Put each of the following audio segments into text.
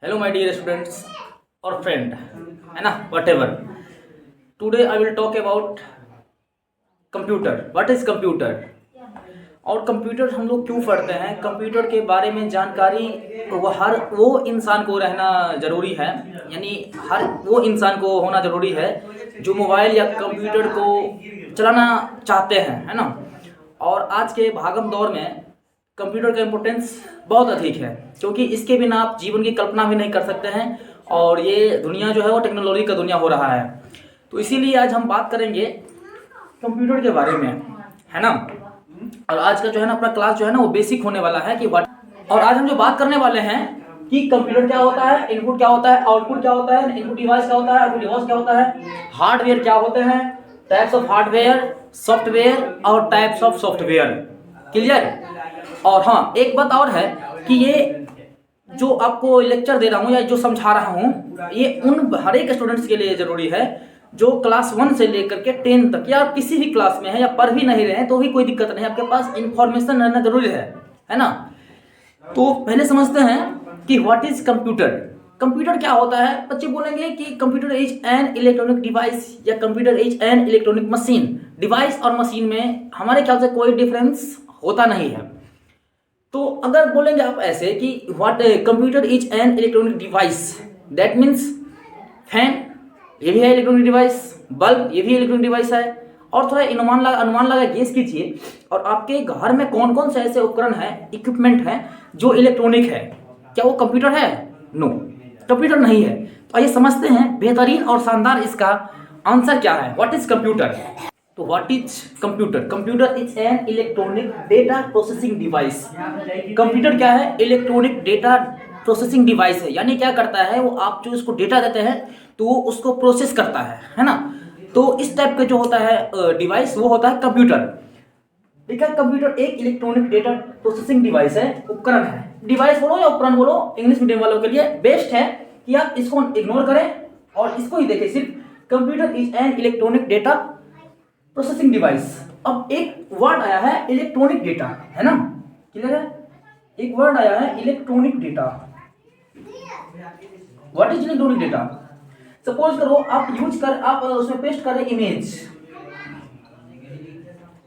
Hello, my dear students or friend, है ना, whatever. Today I will talk about computer. What is computer? और computer हम लोग क्यों पढ़ते हैं, कंप्यूटर के बारे में जानकारी हर वो इंसान को रहना ज़रूरी है, यानी हर वो इंसान को होना ज़रूरी है जो मोबाइल या कंप्यूटर को चलाना चाहते हैं, है ना। और आज के भागम दौर में कंप्यूटर का इम्पोर्टेंस बहुत अधिक है, क्योंकि इसके बिना आप जीवन की कल्पना भी नहीं कर सकते हैं। और ये दुनिया जो है वो टेक्नोलॉजी का दुनिया हो रहा है। तो इसीलिए आज हम बात करेंगे कंप्यूटर के बारे में, है ना। और आज का जो है ना अपना क्लास जो है ना वो बेसिक होने वाला है कि व्हाट। और आज हम जो बात करने वाले हैं कि कंप्यूटर क्या होता है, इनपुट क्या होता है, आउटपुट क्या होता है, इनपुट डिवाइस क्या होता है, आउटपुट डिवाइस क्या होता है, हार्डवेयर क्या होते हैं, टाइप्स ऑफ हार्डवेयर, सॉफ्टवेयर और टाइप्स ऑफ सॉफ्टवेयर। क्लियर। और हाँ, एक बात और है कि ये जो आपको लेक्चर दे रहा हूँ या जो समझा रहा हूँ ये उन हर एक स्टूडेंट्स के लिए ज़रूरी है जो क्लास 1 से लेकर के 10 तक या आप किसी भी क्लास में है या पढ़ भी नहीं रहे हैं तो भी कोई दिक्कत नहीं, आपके पास इंफॉर्मेशन रहना जरूरी है ना। तो पहले समझते हैं कि व्हाट इज कंप्यूटर। कंप्यूटर क्या होता है। बच्चे बोलेंगे कि computer is an electronic device या computer is an electronic machine. Device और मशीन में हमारे ख्याल से कोई डिफरेंस होता नहीं है। तो अगर बोलेंगे आप ऐसे कि what computer is an electronic device, that means fan ये भी है इलेक्ट्रॉनिक डिवाइस, बल्ब ये भी इलेक्ट्रॉनिक डिवाइस है। और थोड़ा अनुमान लगा गेस कीजिए और आपके घर में कौन कौन से ऐसे उपकरण है, इक्विपमेंट है जो इलेक्ट्रॉनिक है। क्या वो कंप्यूटर है? नो, कंप्यूटर नहीं है। तो आइए समझते हैं बेहतरीन और शानदार इसका आंसर क्या है। What is computer. तो what is computer. Computer is an electronic data processing device. Computer क्या है? इलेक्ट्रॉनिक डेटा प्रोसेसिंग डिवाइस है। यानी क्या करता है वो, आप जो इसको डेटा देते हैं तो वो उसको प्रोसेस करता है ना। तो इस टाइप का जो होता है डिवाइस वो होता है कंप्यूटर। ठीक है, कंप्यूटर एक इलेक्ट्रॉनिक डेटा प्रोसेसिंग डिवाइस है, उपकरण है। डिवाइस बोलो या उपकरण बोलो, इंग्लिश मीडियम वालों के लिए बेस्ट है कि आप इसको इग्नोर करें और इसको ही देखें सिर्फ। Computer is an electronic data processing device. अब एक वर्ड आया है इलेक्ट्रॉनिक डेटा, है ना, क्लियर है। एक वर्ड आया है electronic data. What is electronic data. Suppose करो आप उसमें पेस्ट करें इमेज,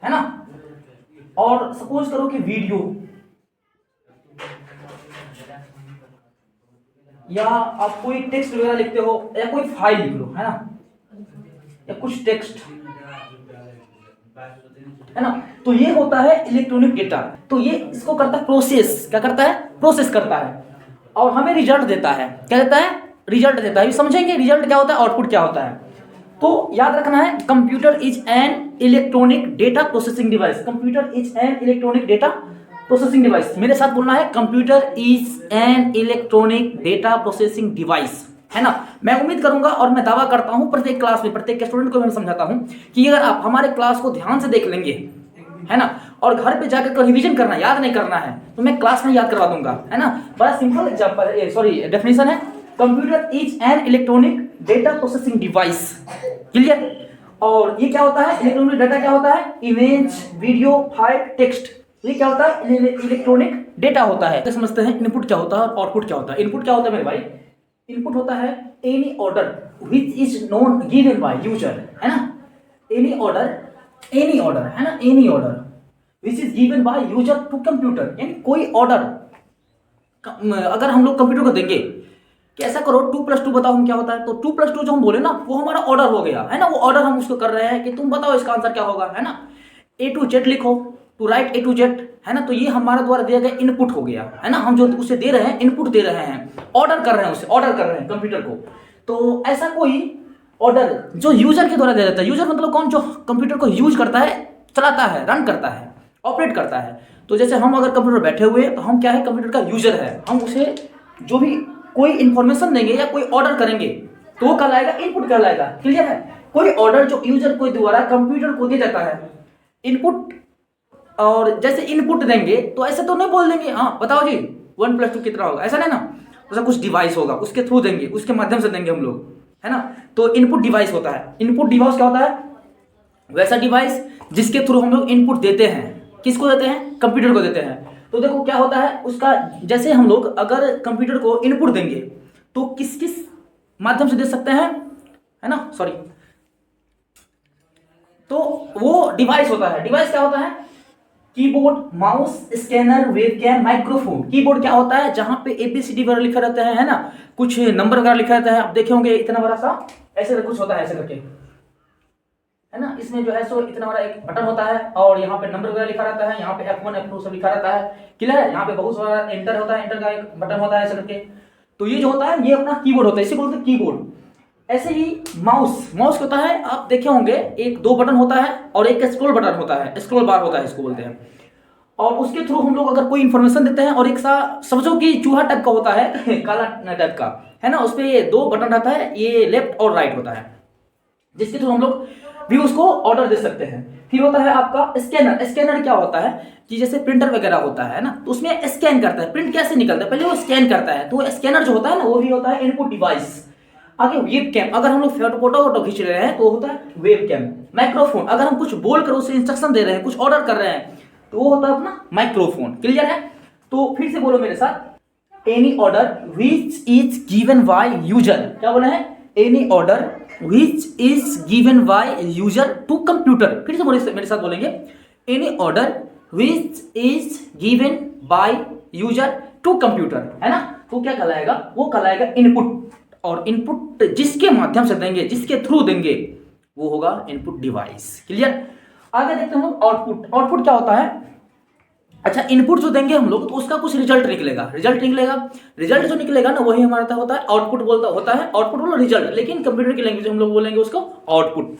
है ना। और सपोज करो कि वीडियो या आप कोई टेक्स्ट वगैरह लिखते हो या कोई फाइल लिख लो, है ना, या कुछ टेक्स्ट, है ना। तो ये होता है इलेक्ट्रॉनिक डेटा। तो ये इसको करता है प्रोसेस। क्या करता है? प्रोसेस करता है और हमें रिजल्ट देता है। क्या देता है? रिजल्ट देता है। समझेंगे रिजल्ट क्या होता है, आउटपुट क्या होता है। तो याद रखना है computer is an electronic data processing device. Computer is an electronic data processing device. मेरे साथ बोलना है computer is an electronic data processing device, है ना। मैं उम्मीद करूंगा और मैं दावा करता हूं प्रत्येक क्लास में प्रत्येक स्टूडेंट को मैं समझाता हूं कि अगर आप हमारे क्लास को ध्यान से देख लेंगे, है ना, और घर पे जाकर रिवीजन करना, याद नहीं करना है, तो मैं क्लास में याद करवा दूंगा, है ना। बड़ा सिंपल एग्जांपल, सॉरी डेफिनेशन है। Computer is an electronic data processing device. Clear. और ये क्या होता है? इलेक्ट्रॉनिक डेटा क्या होता है? Image, video, file, text. ये क्या होता है? इलेक्ट्रॉनिक डेटा होता है। तो समझते हैं इनपुट क्या होता है और आउटपुट क्या होता है। इनपुट क्या होता है मेरे भाई? इनपुट होता है any order which is known given by user, है ना। एनी ऑर्डर, है ना, any order which is given by user to computer. यानी कोई ऑर्डर अगर हम लोग कंप्यूटर को देंगे कि ऐसा करो 2 + 2 बताओ हम क्या होता है, तो 2 + 2 जो हम बोले ना वो हमारा ऑर्डर हो गया, है ना। वो ऑर्डर हम उसको कर रहे हैं कि तुम बताओ इसका आंसर क्या होगा, है ना। A to Z लिखो, to write A to Z, है ना। तो ये हमारे द्वारा दिया गया इनपुट हो गया, है ना। हम जो उसे दे रहे हैं इनपुट दे रहे हैं, ऑर्डर कर रहे हैं, उसे ऑर्डर कर रहे हैं कंप्यूटर को। तो ऐसा कोई ऑर्डर जो यूजर के द्वारा दिया जाता है। यूजर मतलब कौन? जो कंप्यूटर को यूज करता है, चलाता है, रन करता है, ऑपरेट करता है। तो जैसे हम अगर कंप्यूटर बैठे हुए तो हम क्या है? कंप्यूटर का यूजर है। हम उसे जो भी कोई इंफॉर्मेशन देंगे या कोई ऑर्डर करेंगे तो वो कहलाएगा इनपुट कहलाएगा। क्लियर है। कोई ऑर्डर जो यूजर को द्वारा कंप्यूटर को दिया जाता है इनपुट, और जैसे इनपुट देंगे तो ऐसे तो नहीं बोल देंगे हाँ बताओ जी 1 + 2 कितना होगा, ऐसा नहीं ना। तो कुछ डिवाइस होगा, उसके थ्रू देंगे, उसके माध्यम से देंगे हम लोग, है ना। तो इनपुट डिवाइस होता है। इनपुट डिवाइस क्या होता है? वैसा डिवाइस जिसके थ्रू हम लोग इनपुट देते हैं। किसको देते हैं? कंप्यूटर को देते हैं। तो देखो क्या होता है उसका, जैसे हम लोग अगर कंप्यूटर को इनपुट देंगे तो किस किस माध्यम से दे सकते हैं, है ना, सॉरी, तो वो डिवाइस होता है। डिवाइस क्या होता है? Keyboard, mouse, scanner, webcam, microphone. Keyboard क्या होता है? जहां पे एबीसीडी वगैरह लिखा रहता है ना, कुछ नंबर वगैरह लिखा रहता है, आप देखे होंगे इतना बड़ा सा ऐसे कुछ होता है, ऐसे करके, है ना, इसमें जो है सो इतना बड़ा एक बटन होता है और यहाँ पे नंबर वगैरह लिखा रहता है, यहाँ पे F1 F2 सब लिखा रहता है, क्लियर है। यहाँ पे बहुत सारा एंटर होता है, एंटर का एक बटन होता है ऐसे करके। तो ये जो होता है ये अपना कीबोर्ड होता है, इसे बोलते हैं कीबोर्ड। ऐसे ही माउस, माउस होता है, आप देखे होंगे एक दो बटन होता है और एक स्क्रॉल बटन होता है, स्क्रॉल बार होता है इसको बोलते हैं। और उसके थ्रू हम लोग अगर कोई इंफॉर्मेशन देते हैं, और एक सा समझो कि चूहा टाइप का होता है काला टाइप का, है ना, उसपे ये दो बटन रहता है, ये लेफ्ट और राइट होता है, जिसके थ्रू हम लोग भी उसको ऑर्डर दे सकते हैं। फिर होता है आपका स्कैनर। स्कैनर क्या होता है कि जैसे प्रिंटर वगैरह होता है ना, तो उसमें स्कैन करता है, प्रिंट कैसे निकलता है, पहले वो स्कैन करता है। तो स्कैनर जो होता है ना, वो भी होता है इनपुट डिवाइस। आगे वेबकैम, अगर हम लोग फोटो खींच रहे हैं तो होता है वेबकैम। माइक्रोफोन, अगर हम कुछ बोलकर उसे इंस्ट्रक्शन दे रहे हैं, कुछ ऑर्डर कर रहे हैं, तो वो होता है अपना माइक्रोफोन, क्लियर है। तो फिर से बोलो मेरे साथ, any order which is given by user. क्या बोले हैं? Any order which is given by user to computer. फिर से बोले, मेरे साथ बोलेंगे, any order which is given by user to computer, है ना। तो क्या कहलाएगा? वो कहलाएगा इनपुट। और इनपुट जिसके माध्यम से देंगे, जिसके थ्रू देंगे, वो होगा इनपुट डिवाइस, क्लियर। आगे देखते हैं हम लोग आउटपुट। आउटपुट क्या होता है? अच्छा, इनपुट जो देंगे हम लोग तो उसका कुछ रिजल्ट निकलेगा, रिजल्ट जो निकलेगा ना, वही हमारा होता है आउटपुट। बोलता होता है आउटपुट बोलो रिजल्ट, लेकिन कंप्यूटर की लैंग्वेज हम लोग बोलेंगे उसको आउटपुट।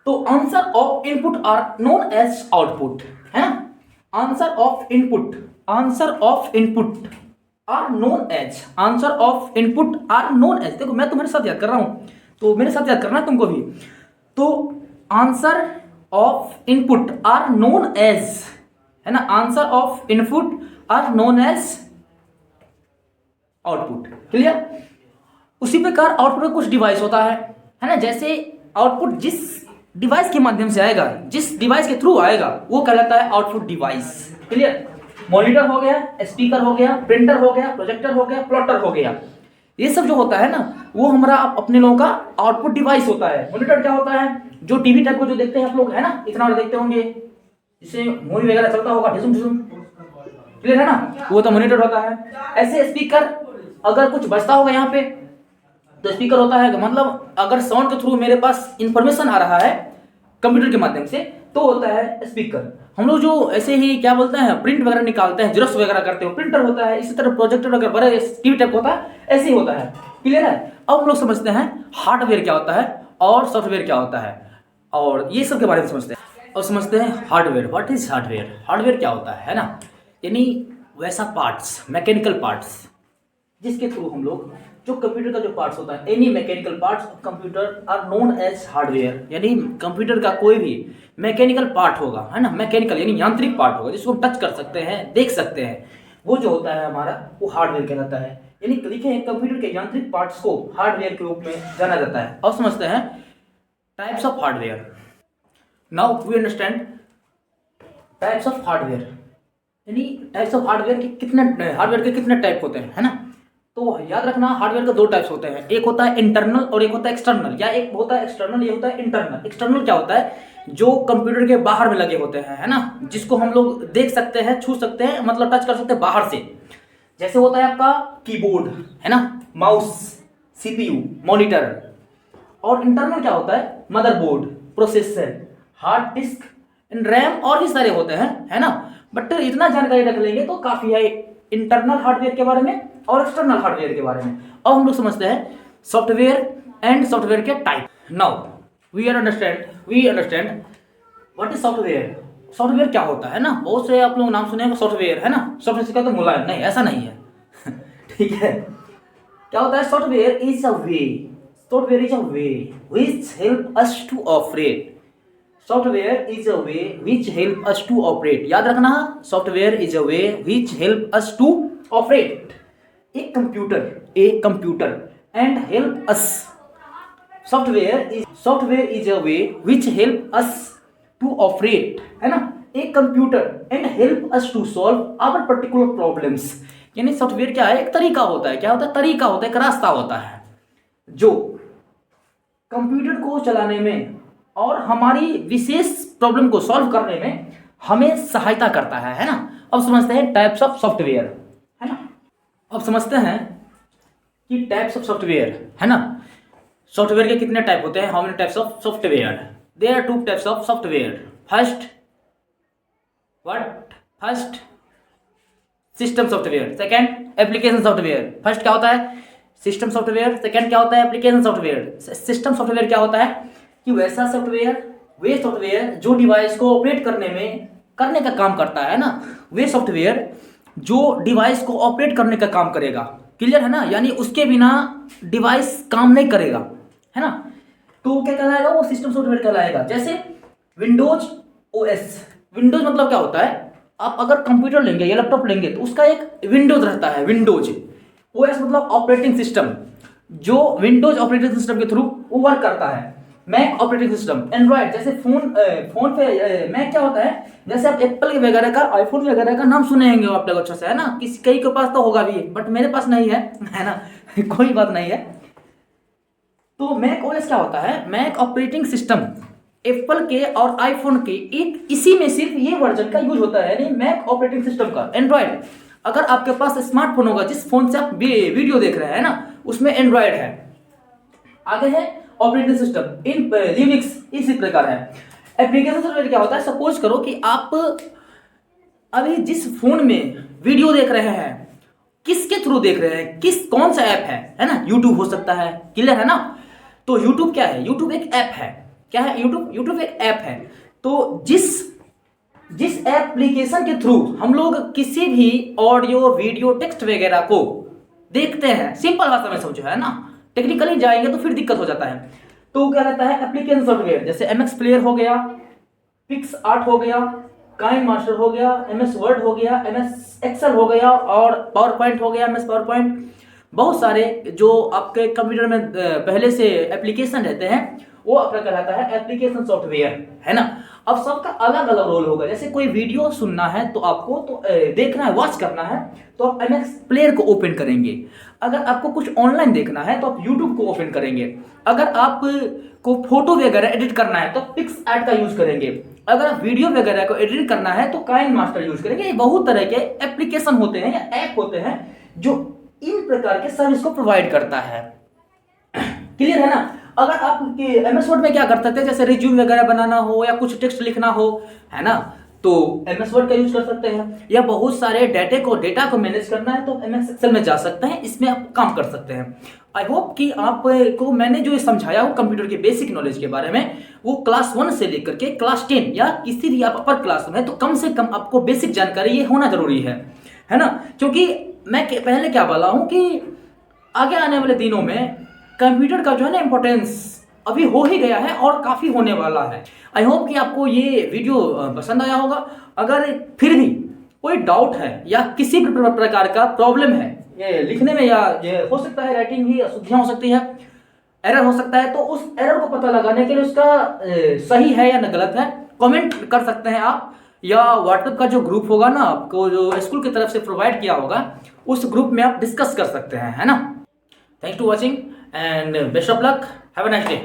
तो answer of input are known as output, है ना। Answer of input are known as, answer of input are known as. देखो मैं तुम्हारे साथ याद कर रहा हूं, तो मेरे साथ याद करना है तुमको भी। तो answer of input are known as, है ना, answer of input are known as output, clear. उसी प्रकार आउटपुट का कुछ डिवाइस होता है ना। जैसे आउटपुट जिस डिवाइस के माध्यम से आएगा, जिस डिवाइस के थ्रू आएगा, वो कहलाता है आउटपुट डिवाइस, क्लियर। मॉनिटर हो गया, स्पीकर हो गया, प्रिंटर हो गया, प्रोजेक्टर हो गया, प्लॉटर हो गया, ये सब जो होता है ना, वो हमारा अपने लोगों का आउटपुट डिवाइस होता है। मॉनिटर क्या होता है? जो टीवी टाइप को जो देखते हैं आप लोग, है ना, इतना बड़ा देखते होंगे, जिससे मूवी वगैरह चलता होगा, ढिसुम ढिसुम, क्लियर है ना, वो तो मॉनिटर होता है। ऐसे स्पीकर, अगर कुछ बजता होगा यहाँ पे तो स्पीकर होता है, मतलब अगर साउंड के थ्रू मेरे पास इंफॉर्मेशन आ रहा है कंप्यूटर के माध्यम से, तो होता है स्पीकर। हम लोग जो ऐसे ही क्या बोलते हैं, प्रिंट वगैरह निकालते हैं, जेरॉक्स वगैरह करते हो, प्रिंटर होता है। इसी तरह प्रोजेक्टर अगर बड़े टीवी टाइप होता है, ऐसे ही होता है, क्लियर है। अब हम लोग समझते हैं हार्डवेयर क्या होता है और सॉफ्टवेयर क्या होता है, और ये सब के बारे में समझते हैं। और समझते हैं hardware. What is hardware? Hardware क्या होता है ना, यानी वैसा पार्ट्स, मैकेनिकल पार्ट्स, जिसके थ्रू हम लोग, जो कंप्यूटर का जो पार्ट्स होता है, any mechanical parts of computer are known as hardware. यानी कंप्यूटर का कोई भी मैकेनिकल पार्ट होगा, है ना, मैकेनिकल यानी यांत्रिक पार्ट होगा, जिसको हम टच कर सकते हैं, देख सकते हैं, वो जो होता है हमारा, वो हार्डवेयर कहलाता है। यानी लिखे कंप्यूटर के यांत्रिक पार्ट्स को हार्डवेयर के रूप में जाना जाता है। अब समझते हैं types of hardware. Now we understand types of hardware, यानी टाइप्स ऑफ हार्डवेयर के कितने टाइप होते हैं, है ना। तो याद रखना, हार्डवेयर के दो टाइप्स होते हैं, एक होता है इंटरनल और एक होता है एक्सटर्नल, या एक होता है एक्सटर्नल, ये होता है इंटरनल। एक्सटर्नल क्या होता है? जो कंप्यूटर के बाहर में लगे होते हैं, है ना, जिसको हम लोग देख सकते हैं, छू सकते हैं, मतलब टच कर सकते हैं बाहर से। जैसे होता है आपका कीबोर्ड, है ना, माउस, सीपीयू, मॉनिटर। और इंटरनल क्या होता है? Motherboard, processor, hard disk, RAM, और भी सारे होते हैं, है ना। बट इतना जानकारी रख लेंगे तो काफी है इंटरनल हार्डवेयर के बारे में और एक्सटर्नल हार्डवेयर के बारे में। अब हम लोग समझते हैं सॉफ्टवेयर एंड सॉफ्टवेयर के type. Now we understand what is software. Software क्या होता है ना, बहुत से आप लोग नाम सुने हैं सॉफ्टवेयर, है ना। सॉफ्टवेयर से क्या तो मुलायम, नहीं, ऐसा नहीं है ठीक है। क्या होता है? Software is a way which help us to operate। Software is a way which help us to operate. याद रखना, software is a way which help us to operate a computer and help us. Software is a way which help us to operate, है ना, a computer and help us to solve our particular problems. यानी software क्या है, एक तरीका होता है। क्या होता है? तरीका होता है, एक रास्ता होता है जो कंप्यूटर को चलाने में और हमारी विशेष प्रॉब्लम को सॉल्व करने में हमें सहायता करता है ना। अब समझते हैं टाइप्स ऑफ सॉफ्टवेयर, है ना। अब समझते हैं कि टाइप्स ऑफ सॉफ्टवेयर, है ना। सॉफ्टवेयर के कितने टाइप होते हैं? How many types of software? There are 2 types of software. First what? First system software, second application software. First क्या होता है? System software. सेकंड क्या होता है? Application software. सिस्टम सॉफ्टवेयर क्या होता है कि वैसा सॉफ्टवेयर, वे सॉफ्टवेयर जो डिवाइस को ऑपरेट करने का काम करता है ना, वे सॉफ्टवेयर जो डिवाइस को ऑपरेट करने का काम करेगा। क्लियर है ना? यानी उसके बिना डिवाइस काम नहीं करेगा, है ना। तो वो क्या कहलाएगा? वो सिस्टम सॉफ्टवेयर कहलाएगा। जैसे विंडोज ओएस। विंडोज मतलब क्या होता है? आप अगर कंप्यूटर लेंगे या लैपटॉप लेंगे तो उसका एक विंडोज रहता है, विंडोज। ओएस मतलब ऑपरेटिंग सिस्टम, जो विंडोज ऑपरेटिंग सिस्टम के थ्रू वो वर्क करता है। Mac operating system, Android. जैसे फोन पे मैक क्या होता है? जैसे आप एप्पल वगैरह का, आईफोन वगैरह का नाम सुने होंगे आप लोग अच्छे से, है ना। किसी कई के पास तो होगा भी, बट मेरे पास नहीं है, है ना। कोई बात नहीं है। तो मैक ओएस क्या होता है? मैक ऑपरेटिंग सिस्टम एप्पल के और आईफोन के एक इसी में सिर्फ ये वर्जन का यूज होता है, यानी मैक ऑपरेटिंग सिस्टम का। एंड्रॉइड, अगर आपके पास स्मार्टफोन होगा, जिस फोन से आप वीडियो देख रहे हैं ना, उसमें एंड्रॉइड है। आगे है ऑपरेटिंग सिस्टम इन लिनक्स, इसी प्रकार है। एप्लीकेशन सॉफ्टवेयर क्या होता है? सपोज करो कि आप अभी जिस फोन में वीडियो देख रहे हैं, किसके थ्रू देख रहे हैं, कौन सा ऐप है ना। यूट्यूब हो सकता है, क्लियर है ना। तो यूट्यूब क्या है? यूट्यूब एक ऐप है। क्या है? यूट्यूब एक ऐप है। तो जिस एप्लीकेशन के थ्रू हम लोग किसी भी ऑडियो, वीडियो, टेक्स्ट वगैरह को देखते हैं, सिंपल भाषा में समझो, है ना। टेक्निकली जाएंगे तो फिर दिक्कत हो जाता है। तो क्या रहता है? Application software. जैसे एमएक्स प्लेयर हो गया, पिक्स आर्ट हो गया, काइन मास्टर हो गया, एमएस वर्ड हो गया, एमएस एक्सेल हो गया, और पावर पॉइंट हो गया, एमएस पावर पॉइंट। बहुत सारे जो आपके कंप्यूटर में पहले से एप्लीकेशन रहते हैं, वो आपका कहलाता है एप्लीकेशन सॉफ्टवेयर, है ना। अब सबका अलग अलग रोल होगा। जैसे कोई वीडियो सुनना है तो आपको तो देखना है, वॉच करना है, तो आप एमएक्स प्लेयर को ओपन करेंगे। अगर आपको कुछ ऑनलाइन देखना है तो आप यूट्यूब को ओपन करेंगे। अगर आप को फोटो वगैरह एडिट करना है तो पिक्स आर्ट का यूज करेंगे। अगर आप वीडियो वगैरह को एडिट करना है तो काइन मास्टर यूज करेंगे। ये बहुत तरह के एप्लीकेशन होते हैं या ऐप होते हैं जो इन प्रकार के सर्विस को प्रोवाइड करता है। क्लियर है ना। अगर आप एमएस वर्ड में क्या करते थे, जैसे रिज्यूम वगैरह बनाना हो या कुछ टेक्स्ट लिखना हो, है ना, तो एमएस वर्ड का यूज कर सकते हैं। या बहुत सारे डेटा को मैनेज करना है तो एमएस एक्सेल में जा सकते हैं, इसमें आप काम कर सकते हैं। आई होप कि आपको मैंने जो समझाया वो कंप्यूटर के बेसिक नॉलेज के बारे में, वो क्लास 1 से लेकर के क्लास 10 या किसी भी आप अपर क्लास में, तो कम से कम आपको बेसिक जानकारी ये होना जरूरी है ना। क्योंकि मैं पहले क्या बोला हूं कि आगे आने वाले दिनों में कंप्यूटर का जो है ना इम्पोर्टेंस अभी हो ही गया है और काफ़ी होने वाला है। आई होप कि आपको ये वीडियो पसंद आया होगा। अगर फिर भी कोई डाउट है या किसी भी प्रकार का प्रॉब्लम है ये लिखने में, या ये हो सकता है राइटिंग भी अशुद्धियाँ हो सकती है, एरर हो सकता है, तो उस एरर को पता लगाने के लिए उसका सही है या न गलत है कमेंट कर सकते हैं आप। या व्हाट्सएप का जो ग्रुप होगा ना, आपको जो स्कूल की तरफ से प्रोवाइड किया होगा, उस ग्रुप में आप डिस्कस कर सकते हैं, है ना। Thanks to watching and best of luck. Have a nice day.